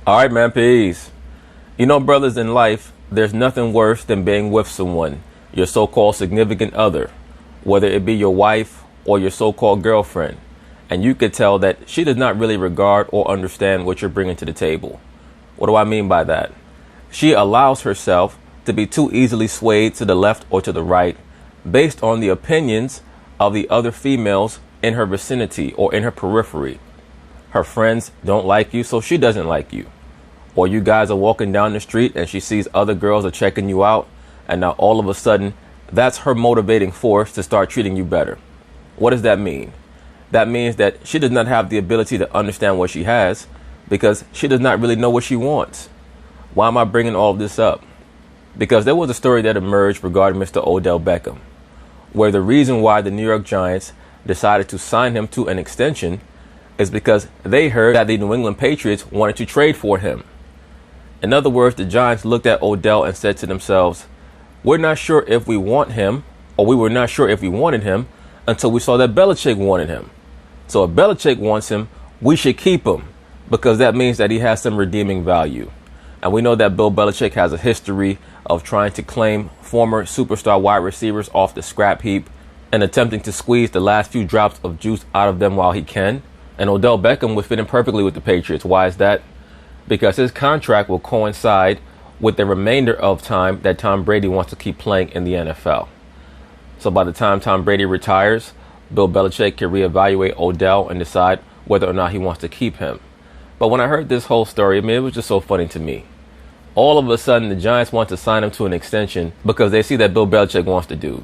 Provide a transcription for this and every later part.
All right, man, peace. You know, brothers, in life, there's nothing worse than being with someone, your so-called significant other, whether it be your wife or your so-called girlfriend, and you could tell that she does not really regard or understand what you're bringing to the table. What do I mean by that? She allows herself to be too easily swayed to the left or to the right based on the opinions of the other females in her vicinity or in her periphery. Her friends don't like you, so she doesn't like you. Or you guys are walking down the street and she sees other girls are checking you out, and now all of a sudden, that's her motivating force to start treating you better. What does that mean? That means that she does not have the ability to understand what she has because she does not really know what she wants. Why am I bringing all of this up? Because there was a story that emerged regarding Mr. Odell Beckham, where the reason why the New York Giants decided to sign him to an extension is because they heard that the New England Patriots wanted to trade for him. In other words, the Giants looked at Odell and said to themselves, we're not sure if we want him, or we were not sure if we wanted him until we saw that Belichick wanted him. So if Belichick wants him, we should keep him because that means that he has some redeeming value. And we know that Bill Belichick has a history of trying to claim former superstar wide receivers off the scrap heap and attempting to squeeze the last few drops of juice out of them while he can. And Odell Beckham would fit in perfectly with the Patriots. Why is that? Because his contract will coincide with the remainder of time that Tom Brady wants to keep playing in the NFL. So by the time Tom Brady retires, Bill Belichick can reevaluate Odell and decide whether or not he wants to keep him. But when I heard this whole story, it was just so funny to me. All of a sudden, the Giants want to sign him to an extension because they see that Bill Belichick wants the dude.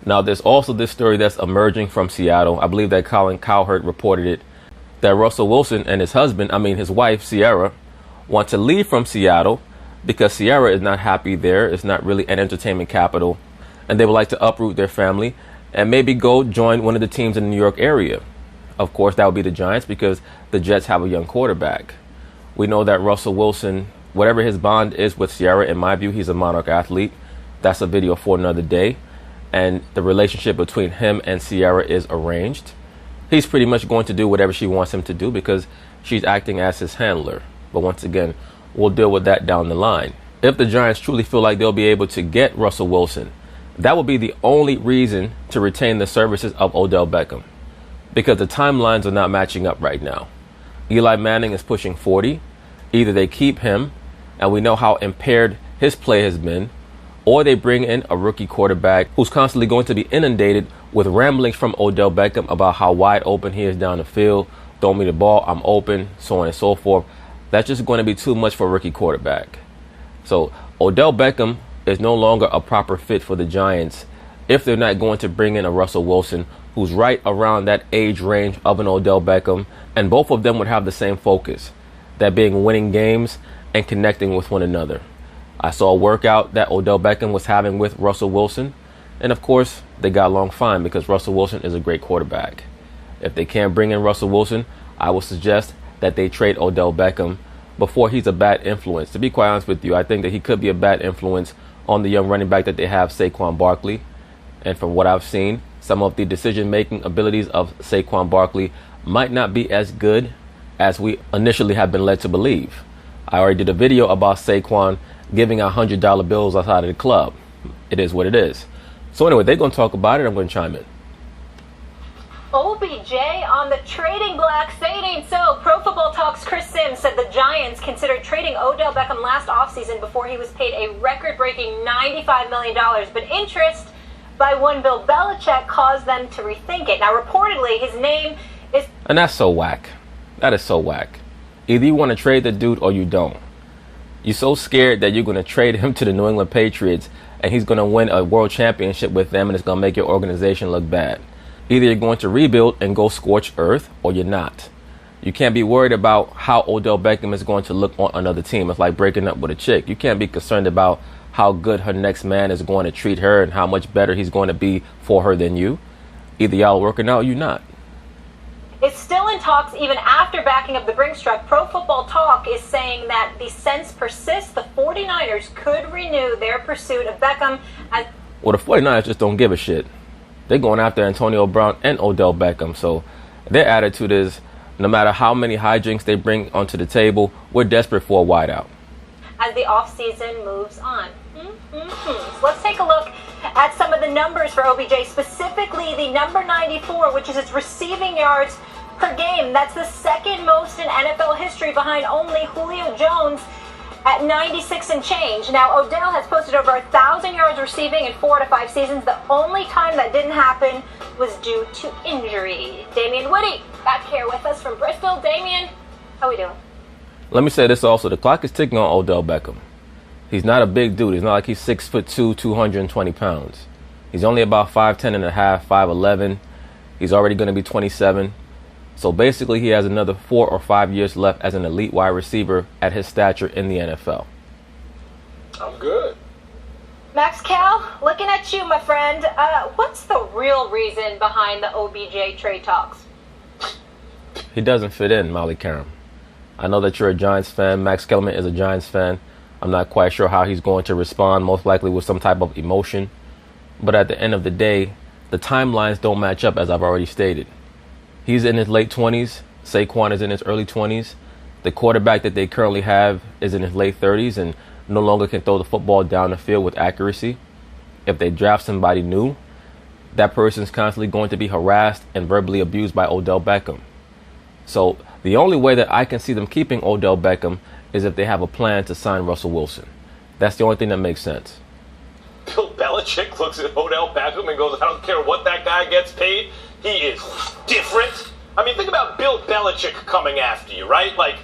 Now, there's also this story that's emerging from Seattle. I believe that Colin Cowherd reported it, that Russell Wilson and his wife, Sierra, want to leave from Seattle because Sierra is not happy there. It's not really an entertainment capital. And they would like to uproot their family and maybe go join one of the teams in the New York area. Of course, that would be the Giants because the Jets have a young quarterback. We know that Russell Wilson, whatever his bond is with Sierra, in my view, he's a monarch athlete. That's a video for another day. And the relationship between him and Sierra is arranged. He's pretty much going to do whatever she wants him to do because she's acting as his handler. But once again, we'll deal with that down the line. If the Giants truly feel like they'll be able to get Russell Wilson, that will be the only reason to retain the services of Odell Beckham because the timelines are not matching up right now. Eli Manning is pushing 40. Either they keep him, and we know how impaired his play has been, or they bring in a rookie quarterback who's constantly going to be inundated with ramblings from Odell Beckham about how wide open he is down the field. Throw me the ball, I'm open, so on and so forth. That's just going to be too much for a rookie quarterback. So Odell Beckham is no longer a proper fit for the Giants if they're not going to bring in a Russell Wilson who's right around that age range of an Odell Beckham, and both of them would have the same focus, that being winning games and connecting with one another. I saw a workout that Odell Beckham was having with Russell Wilson, and of course, they got along fine because Russell Wilson is a great quarterback. If they can't bring in Russell Wilson, I would suggest that they trade Odell Beckham before he's a bad influence. To be quite honest with you, I think that he could be a bad influence on the young running back that they have, Saquon Barkley. And from what I've seen, some of the decision-making abilities of Saquon Barkley might not be as good as we initially have been led to believe. I already did a video about Saquon giving out $100 bills outside of the club. It is what it is. So anyway, they're going to talk about it. I'm going to chime in. OBJ on the trading block. Say it ain't so. Pro Football Talk's Chris Sims said the Giants considered trading Odell Beckham last offseason before he was paid a record-breaking $95 million. But interest by one Bill Belichick caused them to rethink it. Now, reportedly, his name is... And that's so whack. That is so whack. Either you want to trade the dude or you don't. You're so scared that you're going to trade him to the New England Patriots and he's going to win a world championship with them and it's going to make your organization look bad. Either you're going to rebuild and go scorched earth or you're not. You can't be worried about how Odell Beckham is going to look on another team. It's like breaking up with a chick. You can't be concerned about how good her next man is going to treat her and how much better he's going to be for her than you. Either y'all working out or you're not. Is still in talks even after backing up the Brinks truck. Pro Football Talk is saying that the sense persists the 49ers could renew their pursuit of Beckham. Well, the 49ers just don't give a shit. They're going after Antonio Brown and Odell Beckham. So their attitude is, No matter how many hijinks they bring onto the table, we're desperate for a wideout. As the offseason moves on. So let's take a look at some of the numbers for OBJ, specifically the number 94, which is its receiving yards per game. That's the second most in NFL history, behind only Julio Jones at 96 and change. Now, Odell has posted over 1,000 yards receiving in 4 out of 5 seasons. The only time that didn't happen was due to injury. Damian Woody back here with us from Bristol. Damian, how we doing? Let me say this also. The clock is ticking on Odell Beckham. He's not a big dude. He's not like he's 6'2", 220 pounds. He's only about 5'10 and a half, 5'11". He's already going to be 27. So basically, he has another 4 or 5 years left as an elite wide receiver at his stature in the NFL. I'm good. Max Cal, looking at you, my friend. What's the real reason behind the OBJ trade talks? He doesn't fit in, Molly Karam. I know that you're a Giants fan. Max Kellerman is a Giants fan. I'm not quite sure how he's going to respond, most likely with some type of emotion. But at the end of the day, the timelines don't match up, as I've already stated. He's in his late 20s. Saquon is in his early 20s. The quarterback that they currently have is in his late 30s and no longer can throw the football down the field with accuracy. If they draft somebody new, that person's constantly going to be harassed and verbally abused by Odell Beckham. So the only way that I can see them keeping Odell Beckham is if they have a plan to sign Russell Wilson. That's the only thing that makes sense. Bill Belichick looks at Odell Beckham and goes, I don't care what that guy gets paid. He is different. I mean, think about Bill Belichick coming after you, right? Like,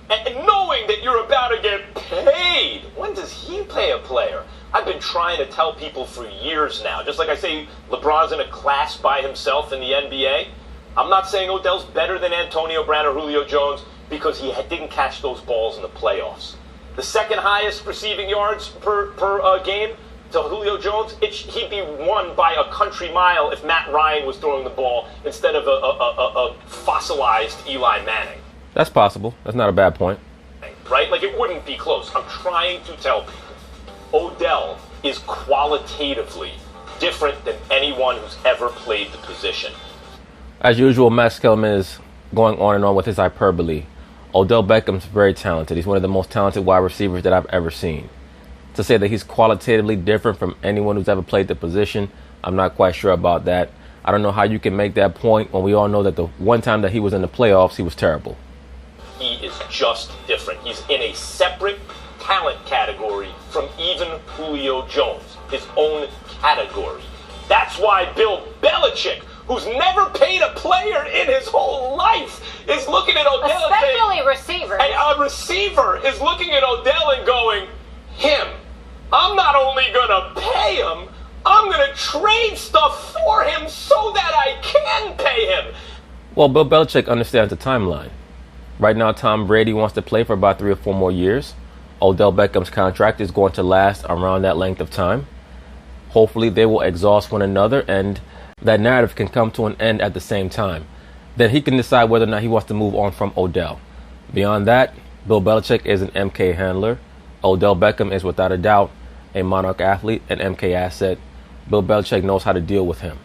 and knowing that you're about to get paid. When does he pay a player? I've been trying to tell people for years now. Just like I say, LeBron's in a class by himself in the NBA. I'm not saying Odell's better than Antonio Brown or Julio Jones because he didn't catch those balls in the playoffs. The second highest receiving yards per game to Julio Jones, he'd be won by a country mile if Matt Ryan was throwing the ball instead of a fossilized Eli Manning. That's possible. That's not a bad point. Right? Like, it wouldn't be close. I'm trying to tell people. Odell is qualitatively different than anyone who's ever played the position. As usual, Max Kellerman is going on and on with his hyperbole. Odell Beckham's very talented. He's one of the most talented wide receivers that I've ever seen. To say that he's qualitatively different from anyone who's ever played the position, I'm not quite sure about that. I don't know how you can make that point when we all know that the one time that he was in the playoffs, he was terrible. He is just different. He's in a separate talent category from even Julio Jones, his own category. That's why Bill Belichick, who's never paid a player in his whole life, is looking at Odell. Especially receivers. A receiver is looking at Odell and going, him. I'm not only going to pay him, I'm going to trade stuff for him so that I can pay him. Well, Bill Belichick understands the timeline. Right now, Tom Brady wants to play for about 3 or 4 more years. Odell Beckham's contract is going to last around that length of time. Hopefully, they will exhaust one another and that narrative can come to an end at the same time. Then he can decide whether or not he wants to move on from Odell. Beyond that, Bill Belichick is an MK handler. Odell Beckham is without a doubt a Monarch athlete, an MK asset. Bill Belichick knows how to deal with him.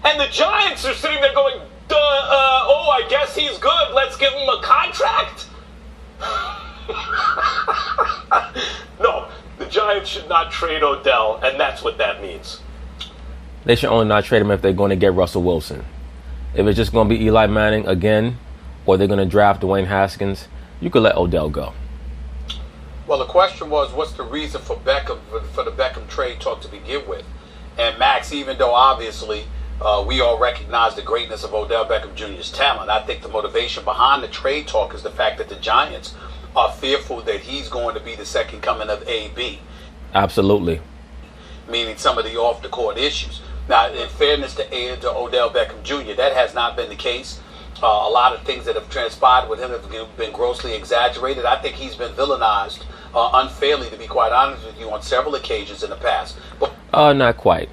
And the Giants are sitting there going, I guess he's good. Let's give him a contract. No, the Giants should not trade Odell, and that's what that means. They should only not trade him if they're going to get Russell Wilson. If it's just going to be Eli Manning again, or they're going to draft Dwayne Haskins, you could let Odell go. Well, the question was, what's the reason for Beckham, for the Beckham trade talk to begin with? And Max, even though obviously we all recognize the greatness of Odell Beckham Jr.'s talent, I think the motivation behind the trade talk is the fact that the Giants are fearful that he's going to be the second coming of AB. Absolutely. Meaning some of the off-the-court issues. Now, in fairness to Odell Beckham Jr., that has not been the case. A lot of things that have transpired with him have been grossly exaggerated. I think he's been villainized unfairly, to be quite honest with you, on several occasions in the past. But not quite.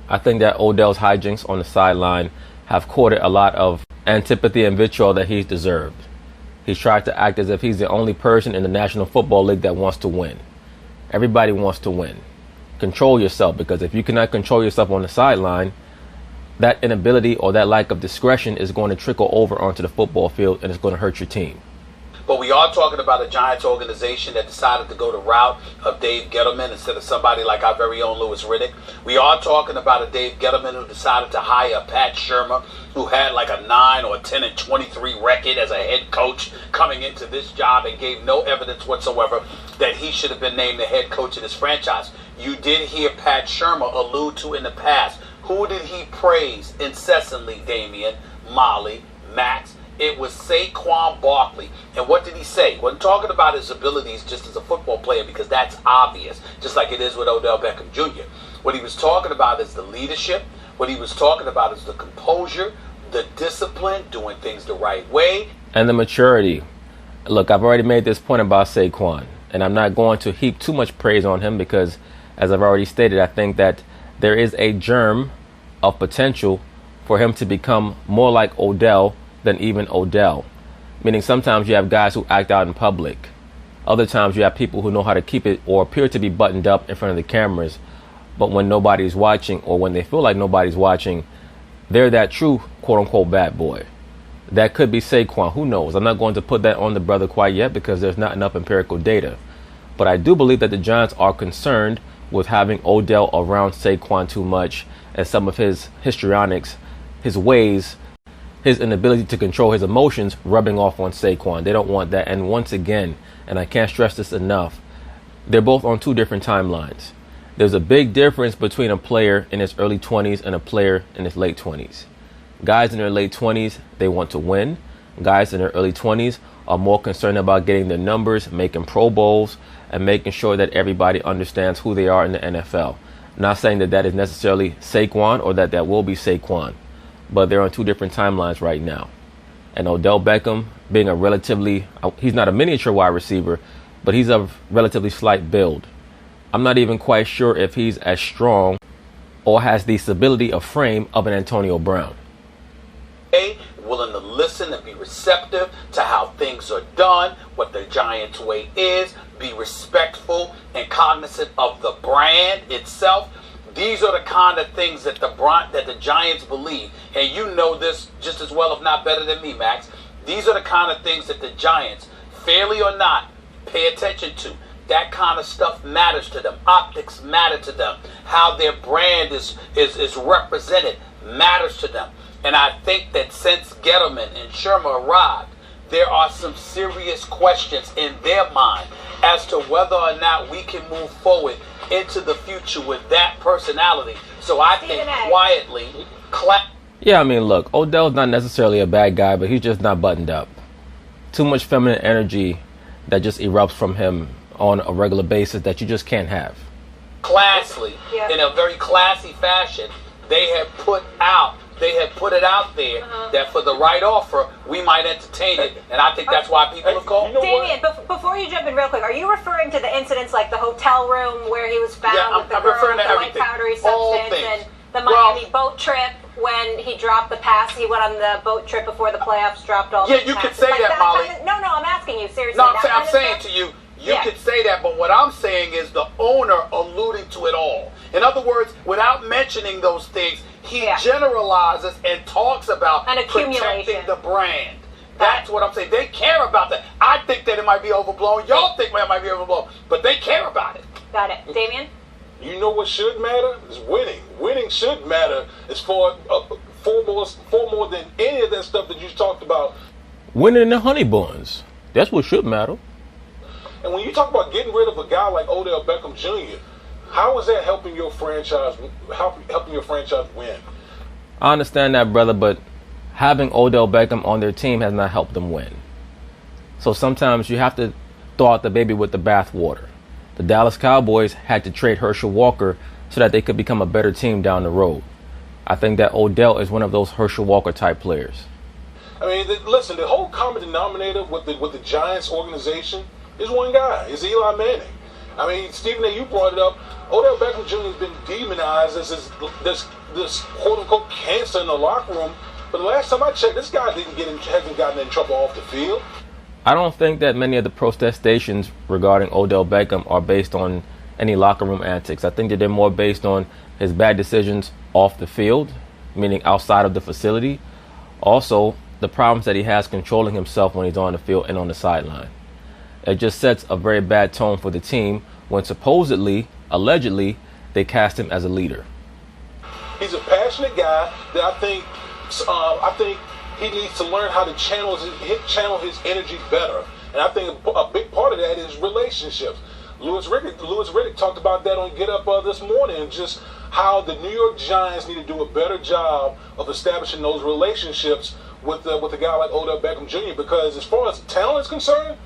I think that Odell's hijinks on the sideline have courted a lot of antipathy and vitriol that he's deserved. He's tried to act as if he's the only person in the National Football League that wants to win. Everybody wants to win. Control yourself, because if you cannot control yourself on the sideline, that inability or that lack of discretion is going to trickle over onto the football field, and it's going to hurt your team. But we are talking about a Giants organization that decided to go the route of Dave Gettleman instead of somebody like our very own Louis Riddick. We are talking about a Dave Gettleman who decided to hire Pat Shermer, who had like a 9 or 10-23 record as a head coach coming into this job and gave no evidence whatsoever that he should have been named the head coach of this franchise. You did hear Pat Shermer allude to in the past. Who did he praise incessantly, Damian, Molly, Max? It was Saquon Barkley. And what did he say? He wasn't talking about his abilities just as a football player, because that's obvious, just like it is with Odell Beckham Jr. What he was talking about is the leadership. What he was talking about is the composure, the discipline, doing things the right way. And the maturity. Look, I've already made this point about Saquon, and I'm not going to heap too much praise on him because, as I've already stated, I think that there is a germ of potential for him to become more like Odell than even Odell. Meaning sometimes you have guys who act out in public. Other times you have people who know how to keep it or appear to be buttoned up in front of the cameras. But when nobody's watching, or when they feel like nobody's watching, they're that true quote-unquote bad boy. That could be Saquon. Who knows? I'm not going to put that on the brother quite yet because there's not enough empirical data. But I do believe that the Giants are concerned with having Odell around Saquon too much, and some of his histrionics, his ways, his inability to control his emotions rubbing off on Saquon. They don't want that. And once again, and I can't stress this enough, they're both on two different timelines. There's a big difference between a player in his early 20s and a player in his late 20s. Guys in their late 20s, they want to win. Guys in their early 20s are more concerned about getting their numbers, making Pro Bowls, and making sure that everybody understands who they are in the NFL. Not saying that that is necessarily Saquon or that that will be Saquon, but they're on two different timelines right now. And Odell Beckham, being a relatively, he's not a miniature wide receiver, but he's of relatively slight build. I'm not even quite sure if he's as strong or has the stability of frame of an Antonio Brown. Willing to listen and be receptive to how things are done, what the Giants way is, be respectful and cognizant of the brand itself. These are the kind of things that the Giants believe. And you know this just as well, if not better than me, Max. These are the kind of things that the Giants, fairly or not, pay attention to. That kind of stuff matters to them. Optics matter to them. How their brand is represented matters to them. And I think that since Gettleman and Shermer arrived, there are some serious questions in their mind as to whether or not we can move forward into the future with that personality. So I think quietly, yeah, I mean, look, Odell's not necessarily a bad guy, but he's just not buttoned up. Too much feminine energy that just erupts from him on a regular basis that you just can't have. Classily, in a very classy fashion, they have put it out there that for the right offer, we might entertain it. And I think that's why people have called. Damien, before you jump in real quick, are you referring to the incidents like the hotel room where he was found with the girl with the white powdery substance and the Miami boat trip when he dropped the pass? He went on the boat trip before the playoffs, dropped all the passes. You could say like that, Molly. No, I'm asking you, seriously. No, I'm saying to you, you could say that, but what I'm saying is the owner alluding to it all. In other words, without mentioning those things, he generalizes and talks about protecting the brand. That's what I'm saying. They care about that. I think that it might be overblown. Y'all think it might be overblown, but they care about it. Got it. Damien? You know what should matter? Is winning. Winning should matter as far more than any of that stuff that you talked about. Winning in the honey buns. That's what should matter. And when you talk about getting rid of a guy like Odell Beckham Jr., how is that helping your franchise? Helping your franchise win? I understand that, brother, but having Odell Beckham on their team has not helped them win. So sometimes you have to throw out the baby with the bathwater. The Dallas Cowboys had to trade Herschel Walker so that they could become a better team down the road. I think that Odell is one of those Herschel Walker type players. I mean, listen, the whole common denominator with the Giants organization is one guy. It's Eli Manning. I mean, Stephen A., you brought it up. Odell Beckham Jr. has been demonized as this quote-unquote cancer in the locker room. But the last time I checked, this guy hasn't gotten in trouble off the field. I don't think that many of the protestations regarding Odell Beckham are based on any locker room antics. I think that they're more based on his bad decisions off the field meaning outside of the facility. Also, the problems that he has controlling himself when he's on the field and on the sideline. It just sets a very bad tone for the team when supposedly, allegedly, they cast him as a leader. He's a passionate guy that I think he needs to learn how to channel his energy better. And I think a big part of that is relationships. Louis Riddick talked about that on Get Up this morning, and just how the New York Giants need to do a better job of establishing those relationships with a guy like Odell Beckham Jr. Because as far as talent is concerned,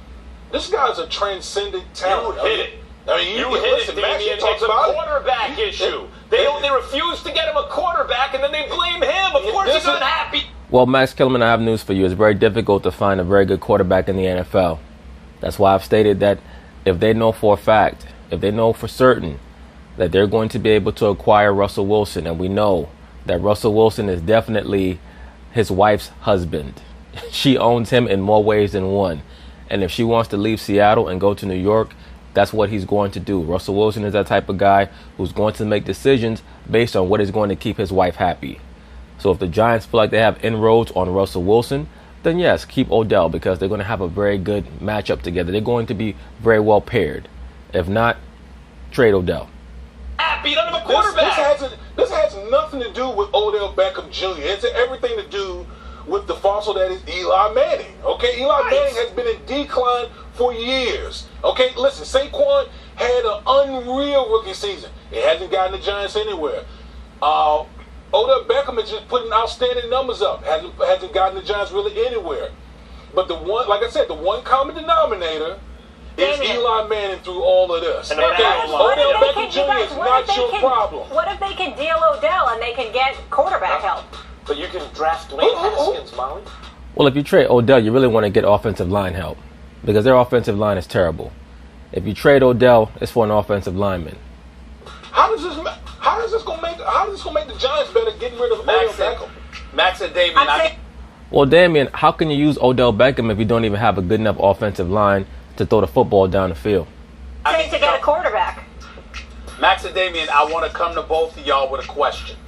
this guy's a transcendent talent. You hit it. I mean, you hit it, Damian. It's a quarterback issue. They refuse to get him a quarterback, and then they blame him. Of course he's unhappy. Well, Max Kellerman, I have news for you. It's very difficult to find a very good quarterback in the NFL. That's why I've stated that if they know for a fact, if they know for certain that they're going to be able to acquire Russell Wilson, and we know that Russell Wilson is definitely his wife's husband. She owns him in more ways than one. And if she wants to leave Seattle and go to New York, that's what he's going to do. Russell Wilson is that type of guy who's going to make decisions based on what is going to keep his wife happy. So if the Giants feel like they have inroads on Russell Wilson, then yes, keep Odell, because they're going to have a very good matchup together. They're going to be very well paired. If not, trade Odell. Happy, don't have a quarterback. This has nothing to do with Odell Beckham Jr. It's everything to do with the fossil that is Eli Manning. Okay, Eli Manning has been in decline for years. Okay, listen, Saquon had an unreal rookie season. It hasn't gotten the Giants anywhere. Odell Beckham is just putting outstanding numbers up. Hasn't gotten the Giants really anywhere. But the one common denominator is Eli Manning through all of this. And Odell Beckham Jr. is not your problem. What if they can deal Odell and they can get quarterback help? But you can draft Dwayne Haskins, Molly. Well, if you trade Odell, you really want to get offensive line help, because their offensive line is terrible. If you trade Odell, it's for an offensive lineman. How is this going to make the Giants better getting rid of Odell Beckham? Max and Damian. Well, Damian, how can you use Odell Beckham if you don't even have a good enough offensive line to throw the football down the field? I need to get a quarterback. Max and Damian, I want to come to both of y'all with a question.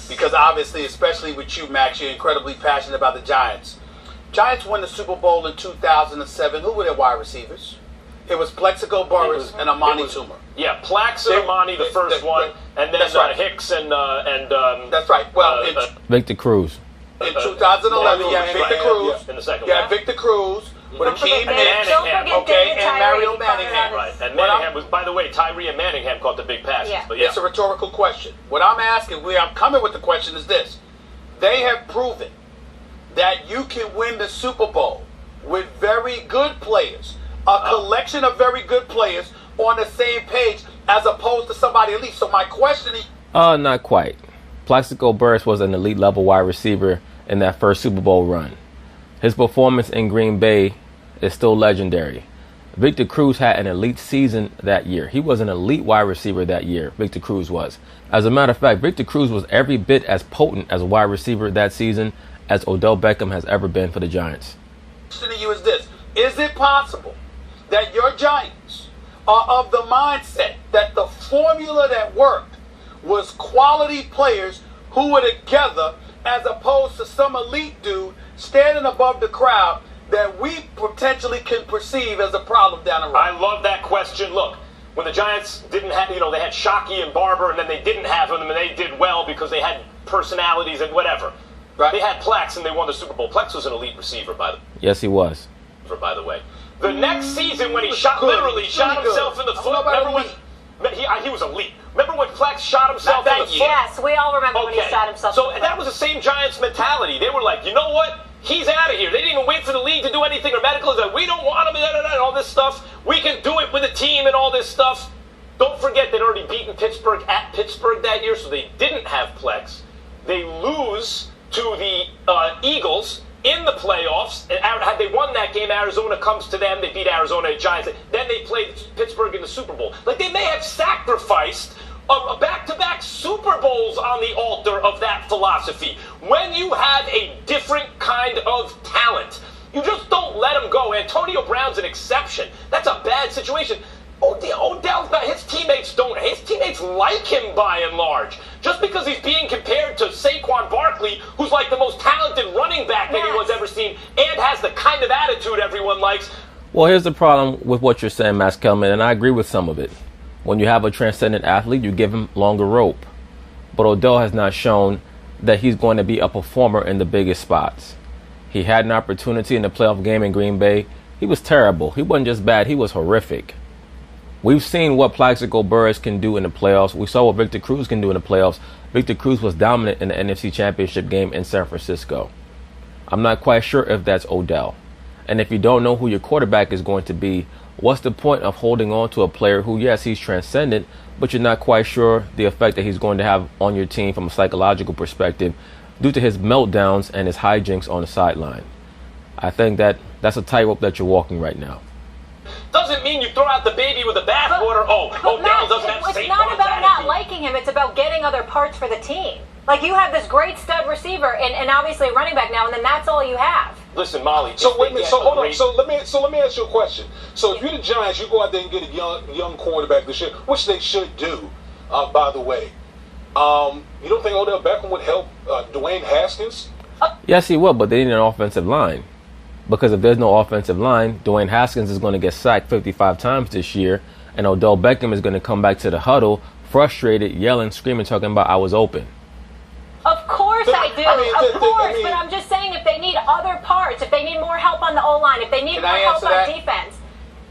Because obviously, especially with you, Max, you're incredibly passionate about the Giants. Giants won the Super Bowl in 2007. Who were their wide receivers? It was Plexico Burress and Amani Toomer. Yeah, Plax and Amani, the first one, and then Hicks and that's right. Well, Victor Cruz. In 2011, you had Victor Cruz. In the second you had Victor Cruz with Akeem Manningham. And Mario Manningham. Right, and Manningham was, by the way, Tyree and Manningham caught the big passes. Yeah. But yeah. It's a rhetorical question. What I'm asking, where I'm coming with the question is this. They have proven that you can win the Super Bowl with very good players, a collection of very good players on the same page as opposed to somebody elite. So my question is... Not quite. Plaxico Burress was an elite level wide receiver in that first Super Bowl run. His performance in Green Bay is still legendary. Victor Cruz had an elite season that year. He was an elite wide receiver that year, Victor Cruz was. As a matter of fact, Victor Cruz was every bit as potent as a wide receiver that season as Odell Beckham has ever been for the Giants. The question to you is this. Is it possible that your Giants are of the mindset that the formula that worked was quality players who were together as opposed to some elite dude standing above the crowd that we potentially can perceive as a problem down the road? I love that question. Look, when the Giants didn't have, they had Shockey and Barber, and then they didn't have them, and they did well because they had personalities and whatever. Right. They had Plex, and they won the Super Bowl. Plex was an elite receiver, by the way. Yes, he was. By the way. The next season when he shot himself in the foot, remember when he was elite. Remember when Plex shot himself in the foot? Yes, we all remember when he shot himself in the foot. So that was the same Giants mentality. They were like, you know what? He's out of here. They didn't even wait for the league to do anything or medical. Like, we don't want him and all this stuff. We can do it with a team and all this stuff. Don't forget they'd already beaten Pittsburgh at Pittsburgh that year, so they didn't have Plex. They lose to the Eagles in the playoffs. And had they won that game, Arizona comes to them. They beat Arizona, Giants. Then they played Pittsburgh in the Super Bowl. Like, they may have sacrificed back-to-back Super Bowls on the altar of that philosophy. When you have a different kind of talent, you just don't let them go. Antonio Brown's an exception. That's a bad situation. Odell's not, his teammates like him by and large. Just because he's being compared to Saquon Barkley, who's like the most talented running back anyone's ever seen, and has the kind of attitude everyone likes. Well, here's the problem with what you're saying, Max Kelman, and I agree with some of it. When you have a transcendent athlete, you give him longer rope. But Odell has not shown that he's going to be a performer in the biggest spots. He had an opportunity in the playoff game in Green Bay. He was terrible. He wasn't just bad, he was horrific. We've seen what Plaxico Burress can do in the playoffs. We saw what Victor Cruz can do in the playoffs. Victor Cruz was dominant in the NFC Championship game in San Francisco. I'm not quite sure if that's Odell. And if you don't know who your quarterback is going to be, what's the point of holding on to a player who, yes, he's transcendent, but you're not quite sure the effect that he's going to have on your team from a psychological perspective due to his meltdowns and his hijinks on the sideline? I think that's a tightrope that you're walking right now. Doesn't mean you throw out the baby with the bathwater. Odell doesn't have Saquon's It's not about attitude. not liking him. It's about getting other parts for the team. Like, you have this great stud receiver and obviously a running back now, and then that's all you have. Listen, Molly. So wait a minute. So hold on. So let me ask you a question. So if you're the Giants, you go out there and get a young quarterback this year, which they should do. By the way, you don't think Odell Beckham would help Dwayne Haskins? Yes, he will, but they need an offensive line. Because if there's no offensive line, Dwayne Haskins is going to get sacked 55 times this year, and Odell Beckham is going to come back to the huddle, frustrated, yelling, screaming, talking about, I was open. Of course I do. Of course, but I'm just saying, if they need other parts, if they need more help on the O-line, if they need more help on defense.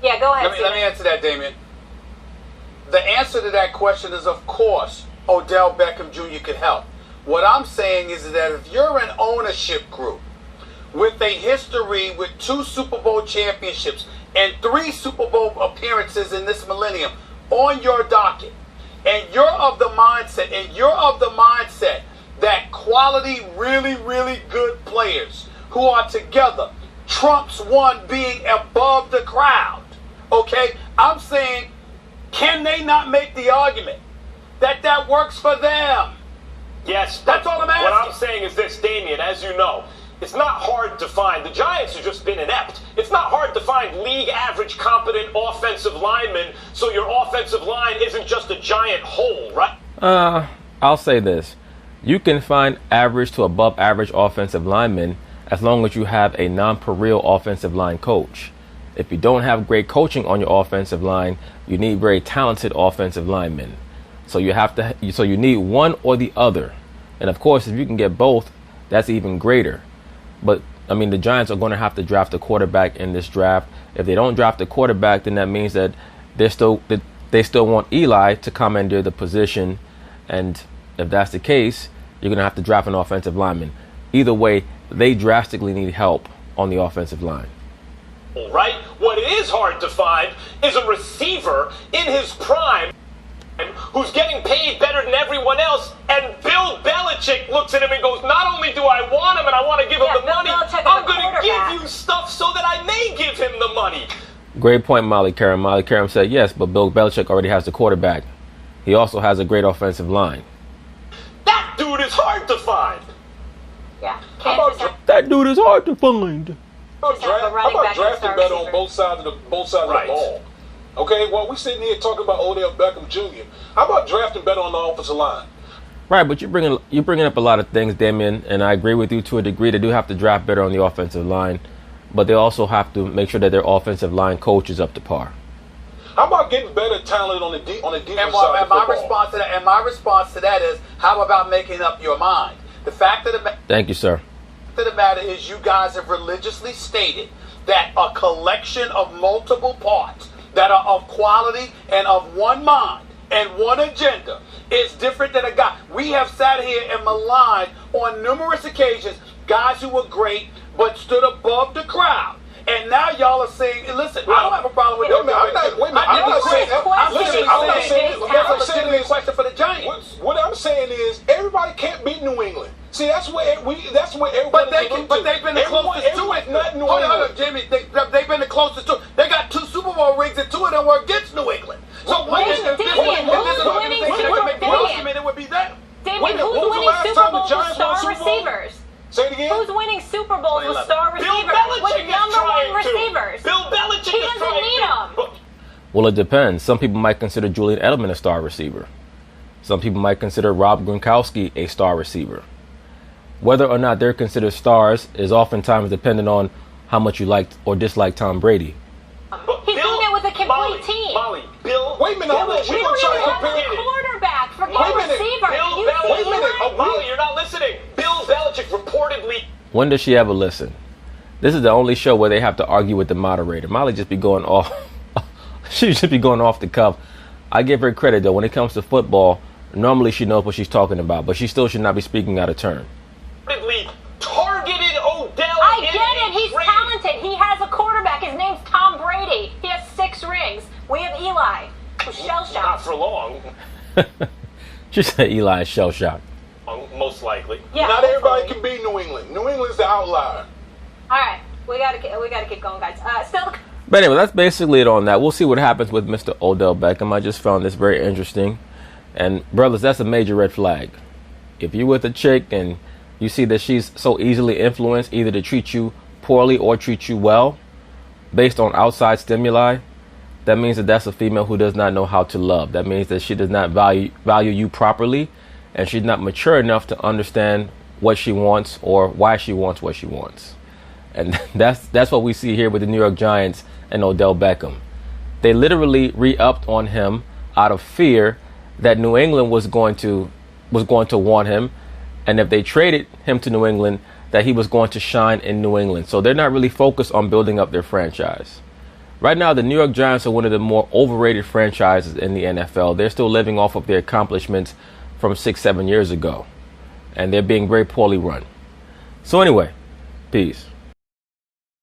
Yeah, go ahead. Let me answer that, Damien. The answer to that question is, of course, Odell Beckham Jr. can help. What I'm saying is that if you're an ownership group with a history with 2 Super Bowl championships and 3 Super Bowl appearances in this millennium on your docket, and you're of the mindset that quality, really, really good players who are together trumps one being above the crowd, okay? I'm saying, can they not make the argument that works for them? Yes, that's all I'm asking. What I'm saying is this, Damien, as you know, it's not hard to find. The Giants have just been inept. It's not hard to find league average competent offensive linemen, so your offensive line isn't just a giant hole, right? I'll say this. You can find average to above average offensive linemen as long as you have a non-perennial offensive line coach. If you don't have great coaching on your offensive line, you need very talented offensive linemen. So you need one or the other. And of course, if you can get both, that's even greater. But I mean, the Giants are going to have to draft a quarterback in this draft. If they don't draft a quarterback, then that means that they still want Eli to commandeer the position. And if that's the case, you're going to have to draft an offensive lineman. Either way, they drastically need help on the offensive line. Right? What is hard to find is a receiver in his prime who's getting paid better than everyone else, and Bill Belichick looks at him and goes, not only do I want him and I want to give him the money, I'm going to give you stuff so that I may give him the money. Great point, Molly Karam. Molly Karam said yes, but Bill Belichick already has the quarterback. He also has a great offensive line. That dude is hard to find. Yeah. That dude is hard to find. How about drafting better on both sides of the ball? Okay, well, we're sitting here talking about Odell Beckham Jr. How about drafting better on the offensive line? Right, but you're bringing up a lot of things, Damien, and I agree with you to a degree. They do have to draft better on the offensive line, but they also have to make sure that their offensive line coach is up to par. How about getting better talent on the defensive side of the football? And my response to that is, how about making up your mind? The fact of Thank you, sir. The matter is, you guys have religiously stated that a collection of multiple parts that are of quality and of one mind and one agenda is different than a guy. We have sat here and maligned on numerous occasions guys who were great but stood above the crowd. And now y'all are saying, listen, I don't have a problem with that. What I'm saying is, everybody can't beat New England. See, that's where everybody. But they've been the closest to it. Hold on, Jimmy. They've been the closest to it. They got 2 Super Bowl rings and 2 of them were against New England. So what is the argument? It would be them. Damien, who's winning Super Bowls with star receivers? Say it again. Who's winning Super Bowls with star receivers? Bill Belichick with number one receivers? Bill Belichick He doesn't need them. Well, it depends. Some people might consider Julian Edelman a star receiver. Some people might consider Rob Gronkowski a star receiver. Whether or not they're considered stars is oftentimes dependent on how much you like or dislike Tom Brady. He's doing it with a complete team. Molly, Bill. Wait a minute, hold on. We don't try to compare He has a quarterback. Forget Wait a minute. receiver. Bill You Belichick. see Eli? Molly, you're not listening. Bill Belichick reportedly. When does she ever listen? This is the only show where they have to argue with the moderator. Molly just be going off. She should be going off the cuff. I give her credit, though. When it comes to football, normally she knows what she's talking about, but she still should not be speaking out of turn. Targeted Odell. I get it. He's talented. He has a quarterback. His name's Tom Brady. He has 6 rings. We have Eli, who's Not shell-shocked. for long, She said Eli is shell-shocked. most likely. Yeah, Not everybody hopefully. can be New England. New England's the outlier. All right, we gotta keep going, guys. Still, But anyway, that's basically it on that. We'll see what happens with Mr. Odell Beckham. I just found this very interesting. And, brothers, that's a major red flag. If you're with a chick and you see that she's so easily influenced either to treat you poorly or treat you well based on outside stimuli, that means that that's a female who does not know how to love. That means that she does not value you properly, and she's not mature enough to understand what she wants or why she wants what she wants. And that's what we see here with the New York Giants and Odell Beckham. They literally re-upped on him out of fear that New England was going to want him, and if they traded him to New England, that he was going to shine in New England. So they're not really focused on building up their franchise. Right now, the New York Giants are one of the more overrated franchises in the NFL. They're still living off of their accomplishments from 6-7 years ago, and they're being very poorly run. So anyway, peace.